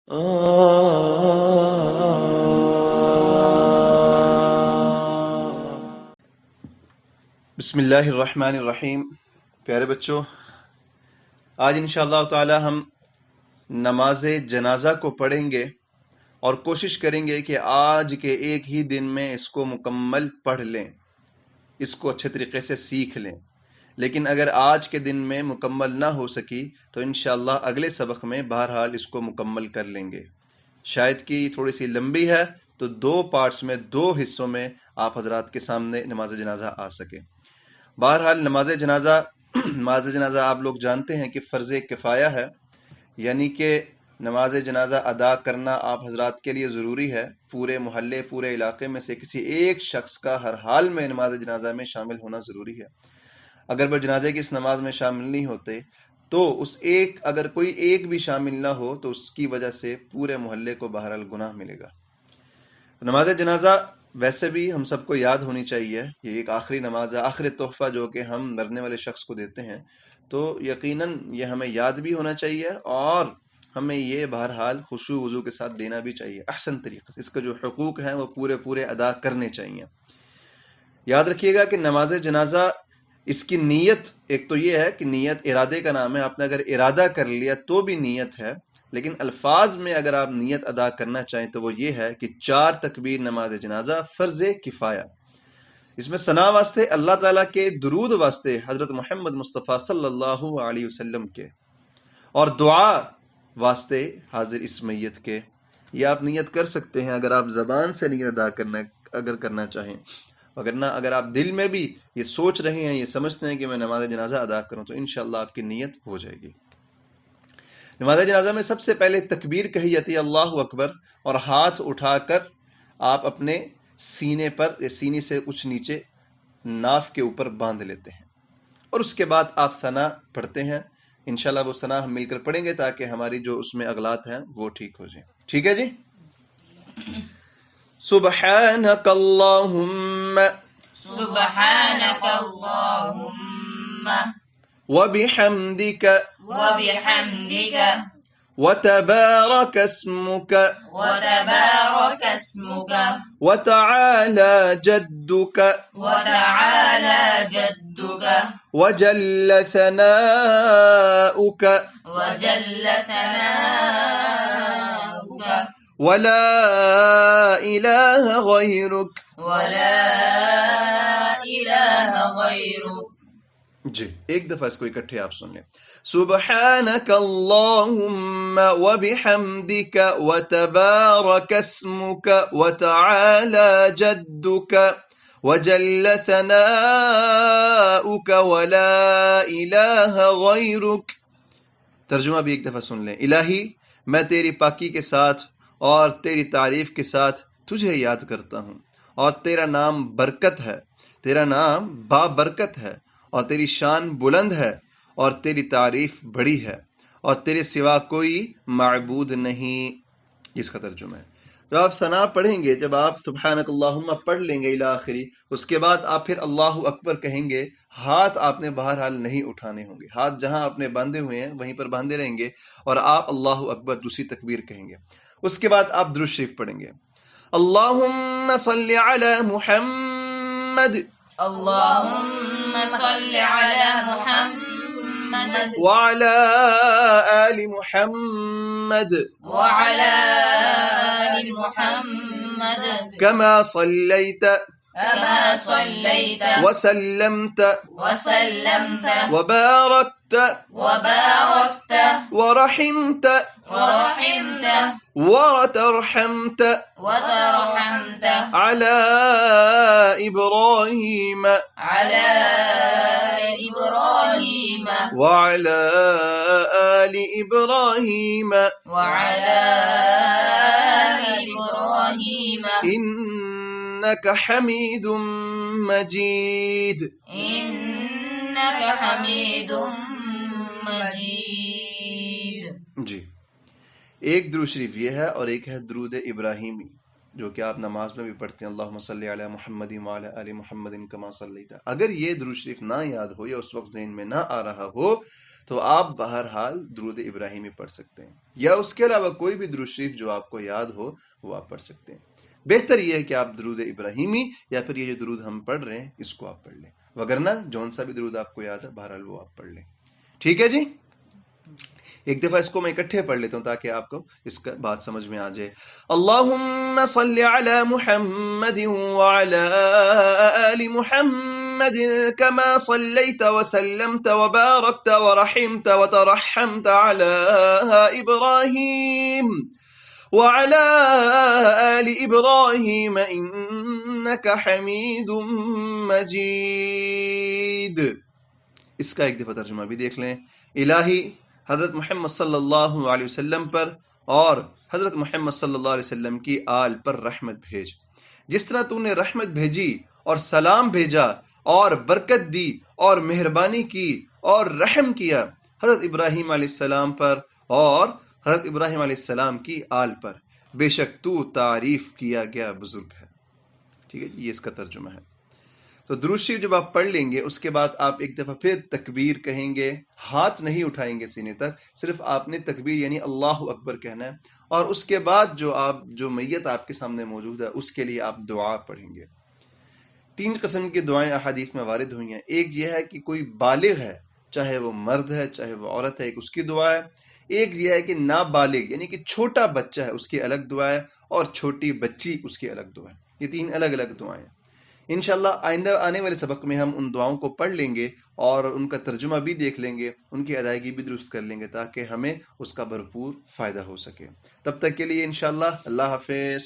بسم اللہ الرحمن الرحیم. پیارے بچوں، آج انشاءاللہ تعالی ہم نماز جنازہ کو پڑھیں گے اور کوشش کریں گے کہ آج کے ایک ہی دن میں اس کو مکمل پڑھ لیں، اس کو اچھے طریقے سے سیکھ لیں. لیکن اگر آج کے دن میں مکمل نہ ہو سکی تو انشاءاللہ اگلے سبق میں بہرحال اس کو مکمل کر لیں گے. شاید کہ تھوڑی سی لمبی ہے تو 2 پارٹس میں 2 حصوں میں آپ حضرات کے سامنے نماز جنازہ آ سکے. بہرحال نماز جنازہ آپ لوگ جانتے ہیں کہ فرض کفایہ ہے، یعنی کہ نماز جنازہ ادا کرنا آپ حضرات کے لیے ضروری ہے. پورے محلے، پورے علاقے میں سے کسی ایک شخص کا ہر حال میں نماز جنازہ میں شامل ہونا ضروری ہے. اگر وہ جنازے کی اس نماز میں شامل نہیں ہوتے تو اگر کوئی ایک بھی شامل نہ ہو تو اس کی وجہ سے پورے محلے کو بہرحال گناہ ملے گا. نماز جنازہ ویسے بھی ہم سب کو یاد ہونی چاہیے. یہ ایک آخری نماز ہے، آخری تحفہ جو کہ ہم مرنے والے شخص کو دیتے ہیں، تو یقیناً یہ ہمیں یاد بھی ہونا چاہیے اور ہمیں یہ بہرحال خشوع وضو کے ساتھ دینا بھی چاہیے احسن طریقے سے. اس کے جو حقوق ہیں وہ پورے ادا کرنے چاہیے. یاد رکھیے گا کہ نماز جنازہ اس کی نیت، ایک تو یہ ہے کہ نیت ارادے کا نام ہے، آپ نے اگر ارادہ کر لیا تو بھی نیت ہے، لیکن الفاظ میں اگر آپ نیت ادا کرنا چاہیں تو وہ یہ ہے کہ 4 تکبیر نماز جنازہ فرض کفایہ. اس میں ثنا واسطے اللہ تعالیٰ کے، درود واسطے حضرت محمد مصطفیٰ صلی اللہ علیہ وسلم کے، اور دعا واسطے حاضر اس میت کے. یہ آپ نیت کر سکتے ہیں اگر آپ زبان سے نیت ادا کرنا چاہیں. اگر آپ دل میں بھی یہ سوچ رہے ہیں، یہ سمجھتے ہیں کہ میں نماز جنازہ ادا کروں تو انشاءاللہ آپ کی نیت ہو جائے گی. نماز جنازہ میں سب سے پہلے تکبیر کہی جاتی ہے اللہ اکبر، اور ہاتھ اٹھا کر آپ اپنے سینے پر یا سینے سے کچھ نیچے ناف کے اوپر باندھ لیتے ہیں، اور اس کے بعد آپ ثنا پڑھتے ہیں. انشاءاللہ وہ ثنا ہم مل کر پڑھیں گے تاکہ ہماری جو اس میں اغلاط ہیں وہ ٹھیک ہو جائیں. ٹھیک ہے جی؟ سبحانک اللہم سبحانك اللهم وبحمدک وبحمدك وتبارک اسمک وتبارك اسمك وتعالى جدك وتعالى جدك وجل ثناؤك وجل ثناؤك ولا إله غيرك. ولا إله غيرك. جی ایک دفعہ اس کو اکٹھے آپ سن لیں. سبحانک اللہم وبحمدک وتبارک اسمک وتعالى جدک وجل ثناؤک ولا الہ غیرک. ترجمہ بھی ایک دفعہ سن لیں. الہی، میں تیری پاکی کے ساتھ اور تیری تعریف کے ساتھ تجھے یاد کرتا ہوں، اور تیرا نام برکت ہے، تیرا نام بابرکت ہے، اور تیری شان بلند ہے، اور تیری تعریف بڑی ہے، اور تیرے سوا کوئی معبود نہیں. اس کا ترجمہ ہے. جب آپ ثنا پڑھیں گے، جب آپ سبحانک اللہم پڑھ لیں گے الی آخری، اس کے بعد آپ پھر اللہ اکبر کہیں گے. ہاتھ آپ نے بہرحال نہیں اٹھانے ہوں گے، ہاتھ جہاں آپ نے باندھے ہوئے ہیں وہیں پر باندھے رہیں گے، اور آپ اللہ اکبر دوسری تکبیر کہیں گے. اس کے بعد آپ درود شریف پڑھیں گے. اللہم صلی علی محمد اللهم صل على محمد وعلى آل محمد وعلى آل محمد كما صليت كما صليت وسلمت وسلمت وباركت وباركت ورحمت ورحمت وترحمت وترحمت على إبراهيم على إبراهيم وعلى آل إبراهيم وعلى آل إبراهيم إنك حميد مجيد. إنك حميد مجيد. جی ایک درود شریف یہ ہے اور ایک ہے درود ابراہیمی. جو کہ آپ نماز میں بھی پڑھتے ہیں، اللہم صلی علی محمد وعلی آل محمد کما صلیت، اگر یہ درود شریف نہ یاد ہو یا اس وقت ذہن میں نہ آ رہا ہو تو آپ بہرحال درود ابراہیمی پڑھ سکتے ہیں، یا اس کے علاوہ کوئی بھی درود شریف جو آپ کو یاد ہو وہ آپ پڑھ سکتے ہیں۔ بہتر یہ ہے کہ آپ درود ابراہیمی یا پھر یہ جو درود ہم پڑھ رہے ہیں اس کو آپ پڑھ لیں، وگرنہ جون سا بھی درود آپ کو یاد ہے بہرحال وہ آپ پڑھ لیں۔ ٹھیک ہے جی، ایک دفعہ اس کو میں اکٹھے پڑھ لیتا ہوں تاکہ آپ کو اس کا بات سمجھ میں آ جائے۔ اللہم صلی علی محمد وعلی آل محمد کما صلیت وسلمت وبارکت ورحمت وترحمت علی ابراہیم وعلى آل إبراهيم إنك حميد مجيد۔ اس کا ایک دفعہ ترجمہ بھی دیکھ لیں۔ الہی حضرت محمد صلی اللہ علیہ وسلم پر اور حضرت محمد صلی اللہ علیہ وسلم کی آل پر رحمت بھیج، جس طرح تو نے رحمت بھیجی اور سلام بھیجا اور برکت دی اور مہربانی کی اور رحم کیا حضرت ابراہیم علیہ السلام پر اور حضرت ابراہیم علیہ السلام کی آل پر، بے شک تو تعریف کیا گیا بزرگ ہے۔ ٹھیک ہے جی، یہ اس کا ترجمہ ہے۔ تو درود شریف جب آپ پڑھ لیں گے اس کے بعد آپ ایک دفعہ پھر تکبیر کہیں گے، ہاتھ نہیں اٹھائیں گے سینے تک، صرف آپ نے تکبیر یعنی اللہ اکبر کہنا ہے، اور اس کے بعد جو میت آپ کے سامنے موجود ہے اس کے لیے آپ دعا پڑھیں گے۔ 3 قسم کی دعائیں احادیث میں وارد ہوئی ہیں۔ ایک یہ ہے کہ کوئی بالغ ہے، چاہے وہ مرد ہے چاہے وہ عورت ہے، ایک اس کی دعا ہے۔ ایک یہ ہے کہ نابالغ یعنی کہ چھوٹا بچہ ہے، اس کی الگ دعا ہے، اور چھوٹی بچی اس کی الگ دعا ہے۔ یہ 3 الگ الگ دعائیں ہیں۔ انشاءاللہ آئندہ آنے والے سبق میں ہم ان دعاؤں کو پڑھ لیں گے اور ان کا ترجمہ بھی دیکھ لیں گے، ان کی ادائیگی بھی درست کر لیں گے تاکہ ہمیں اس کا بھرپور فائدہ ہو سکے۔ تب تک کے لیے انشاءاللہ اللہ حافظ۔